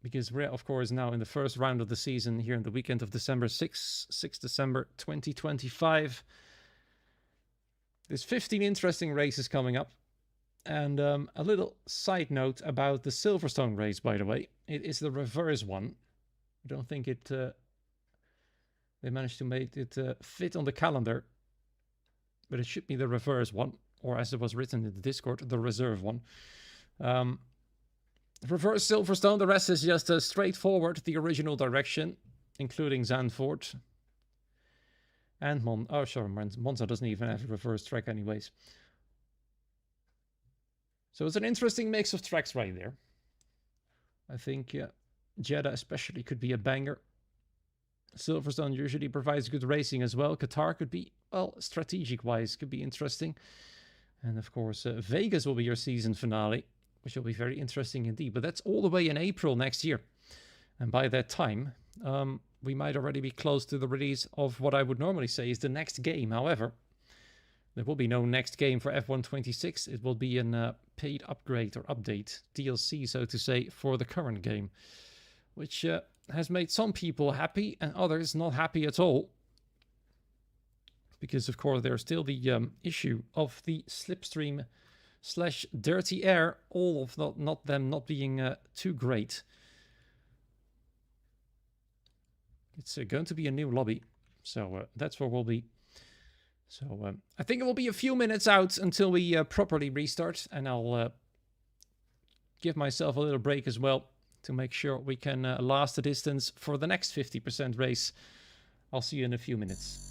Because we're, of course, now in the first round of the season here in the weekend of December 6th December 2025. There's 15 interesting races coming up. And a little side note about the Silverstone race, by the way. It is the reverse one. I don't think it... they managed to make it fit on the calendar. But it should be the reverse one. Or as it was written in the Discord, the reserve one. Reverse Silverstone, the rest is just straightforward, the original direction, including Zandvoort. And Monza doesn't even have a reverse track anyways. So it's an interesting mix of tracks right there. I think Jeddah especially could be a banger. Silverstone usually provides good racing as well. Qatar could be, well, strategic-wise, could be interesting. And of course, Vegas will be your season finale, which will be very interesting indeed. But that's all the way in April next year. And by that time, we might already be close to the release of what I would normally say is the next game. However, there will be no next game for F126. It will be a paid upgrade or update, DLC, so to say, for the current game. Which has made some people happy and others not happy at all. Because, of course, there's still the issue of the slipstream / dirty air, all of them not being too great. It's going to be a new lobby, so that's where we'll be. So I think it will be a few minutes out until we properly restart, and I'll give myself a little break as well to make sure we can last the distance for the next 50% race. I'll see you in a few minutes.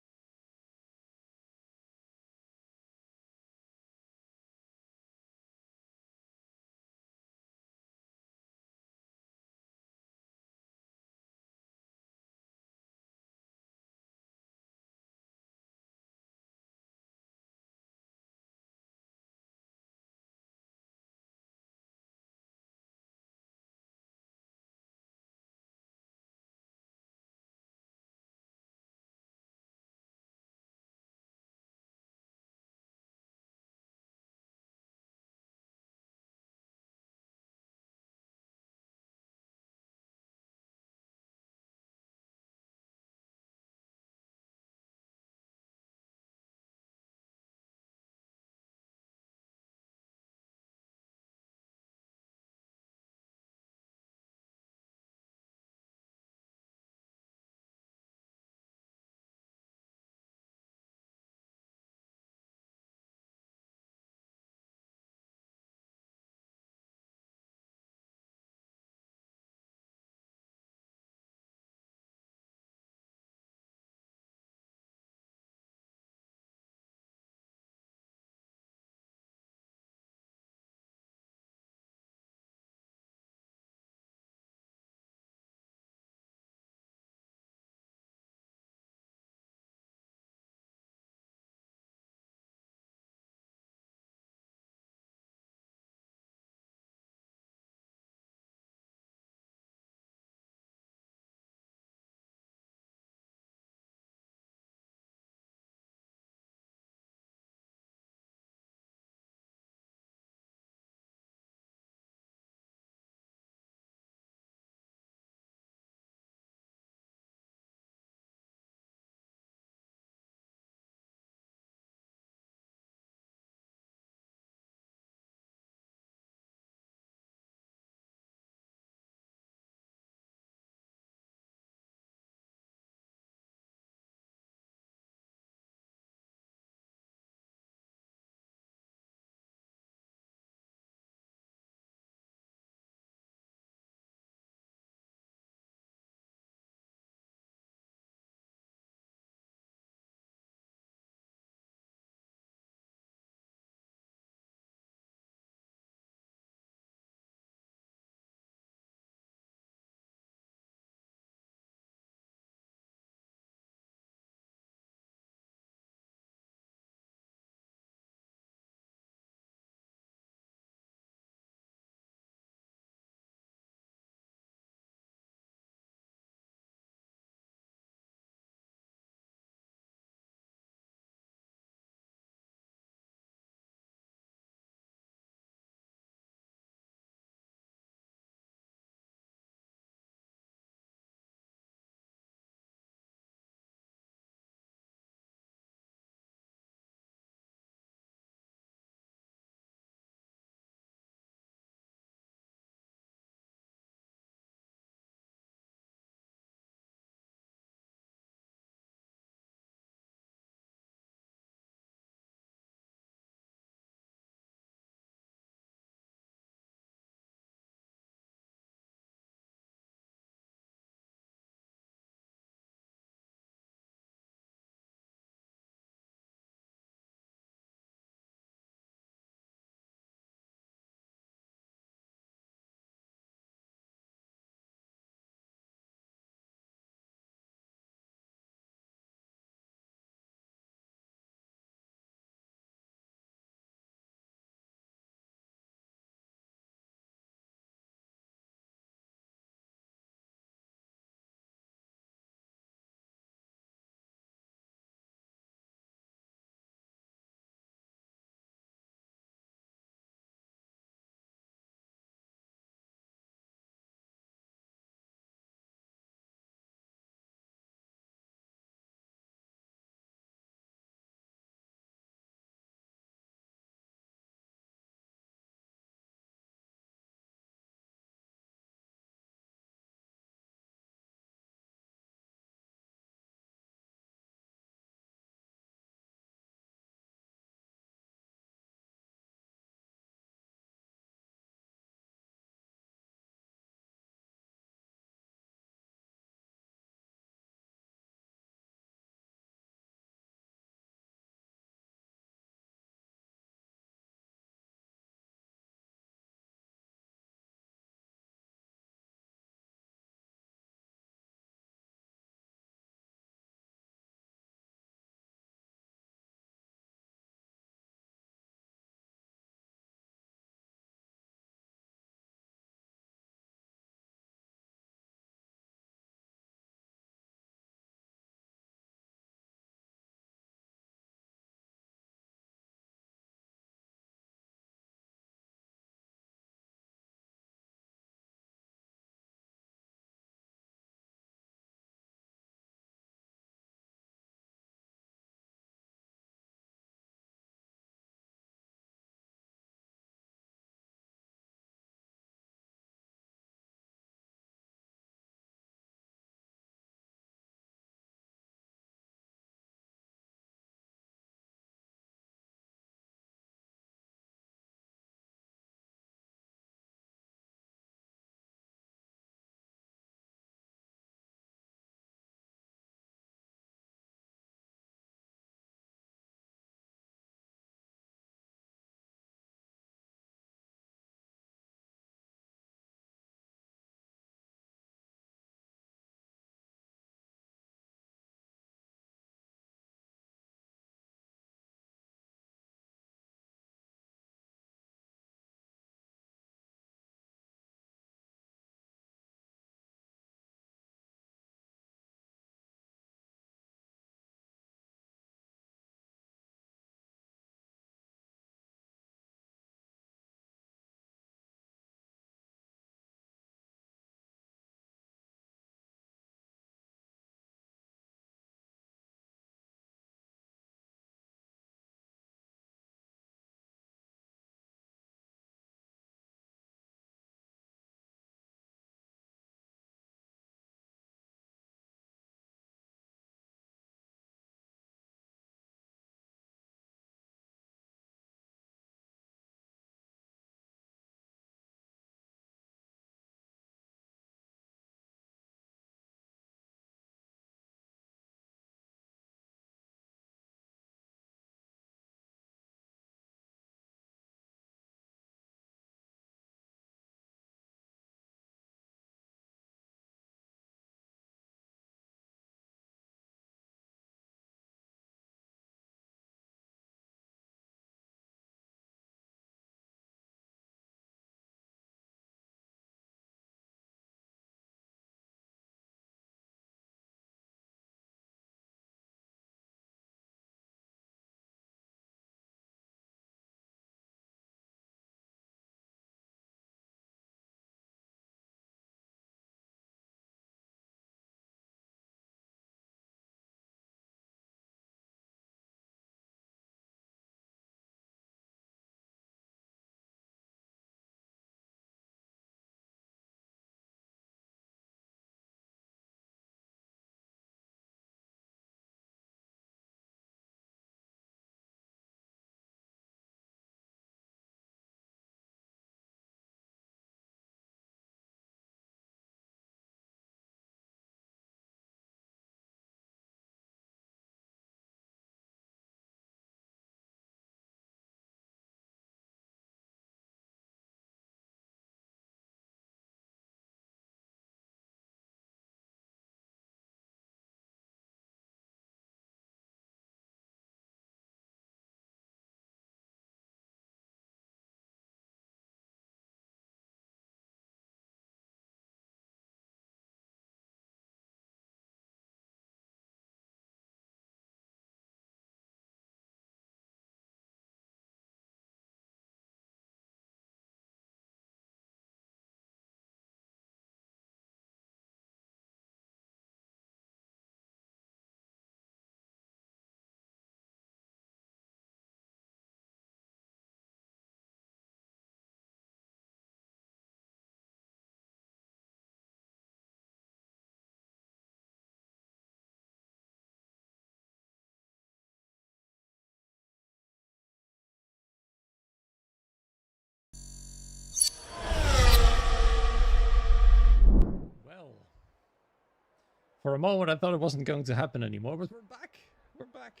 For a moment, I thought it wasn't going to happen anymore, but we're back. We're back.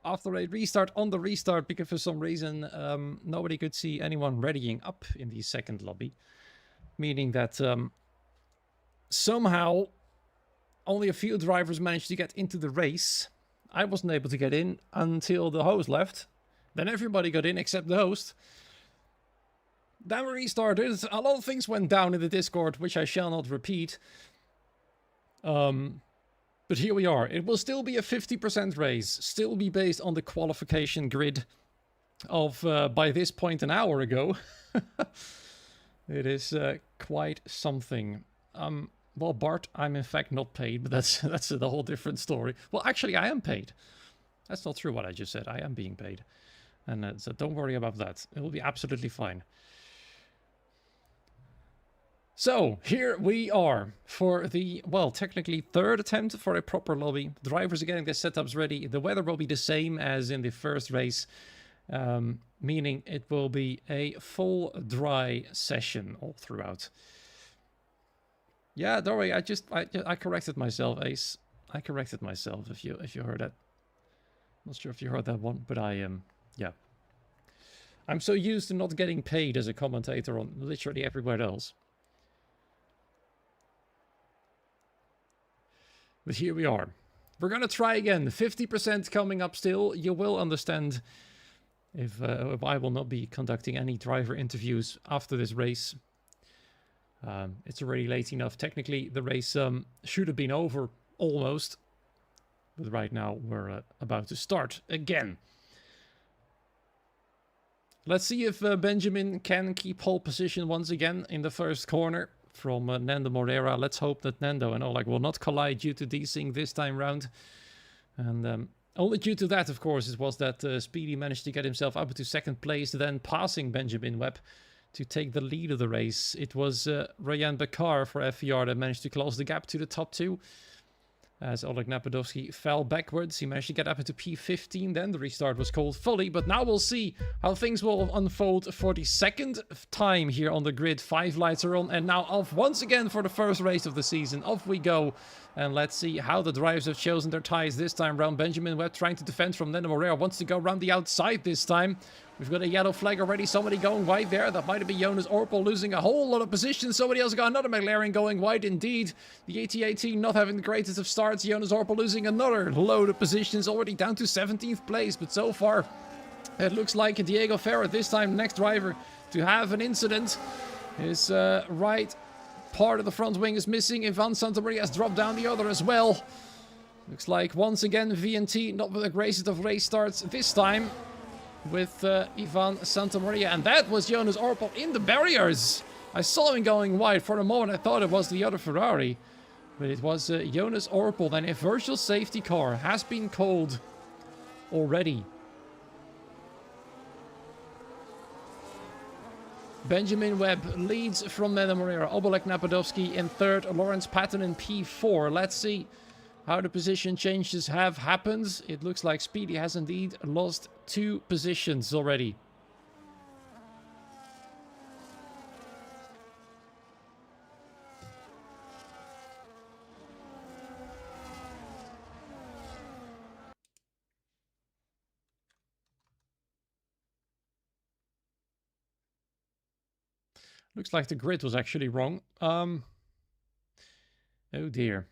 After a restart on the restart, because for some reason, nobody could see anyone readying up in the second lobby. Meaning that somehow only a few drivers managed to get into the race. I wasn't able to get in until the host left. Then everybody got in except the host. Then we restarted. A lot of things went down in the Discord, which I shall not repeat. But here we are. It will still be a 50% race. Still be based on the qualification grid of, by this point, an hour ago. It is quite something. Well, Bart, I'm in fact not paid, but that's a whole different story. Well, actually, I am paid. That's not true what I just said. I am being paid. And so don't worry about that. It will be absolutely fine. So, here we are for the, well, technically third attempt for a proper lobby. Drivers are getting their setups ready. The weather will be the same as in the first race, meaning it will be a full dry session all throughout. Yeah, don't worry, I corrected myself, Ace. I corrected myself if you heard that. Not sure if you heard that one, but yeah. I'm so used to not getting paid as a commentator on literally everywhere else. But here we are. We're gonna try again. 50% coming up still. You will understand if I will not be conducting any driver interviews after this race. It's already late enough. Technically, the race should have been over almost. But right now, we're about to start again. Let's see if Benjamin can keep pole position once again in the first corner from Nando Moreira. Let's hope that Nando and Oleg will not collide due to desync this time round. And only due to that, of course, it was that Speedy managed to get himself up to second place, then passing Benjamin Webb to take the lead of the race. It was Ryan Bakar for FVR that managed to close the gap to the top two. As Oleg Napadovsky fell backwards, he managed to get up into P15. Then the restart was called fully, but now we'll see how things will unfold for the second time here on the grid. 5 lights are on and now off once again for the first race of the season. Off we go, and let's see how the drivers have chosen their ties this time round. Benjamin Webb trying to defend from Nando Moreira, wants to go around the outside this time. We've got a yellow flag already, somebody going wide there. That might have been Jonas Orpel losing a whole lot of position. Somebody else got another McLaren going wide indeed. The ATA team not having the greatest of starts. Jonas Orpel losing another load of positions, already down to 17th place. But so far, it looks like Diego Ferrer, this time next driver to have an incident. His right part of the front wing is missing. Ivan Santamaria has dropped down the other as well. Looks like once again VNT not with the greatest of race starts this time, with Ivan Santamaria, and that was Jonas Orpel in the barriers. I saw him going wide. For a moment I thought it was the other Ferrari, but it was Jonas Orpel. Then a virtual safety car has been called already. Benjamin Webb leads from Nando Moreira. Obolek Napadovsky in third, Lawrence Patton in P4. Let's see how the position changes have happened. It looks like Speedy has indeed lost 2 positions already. Looks like the grid was actually wrong. Oh dear.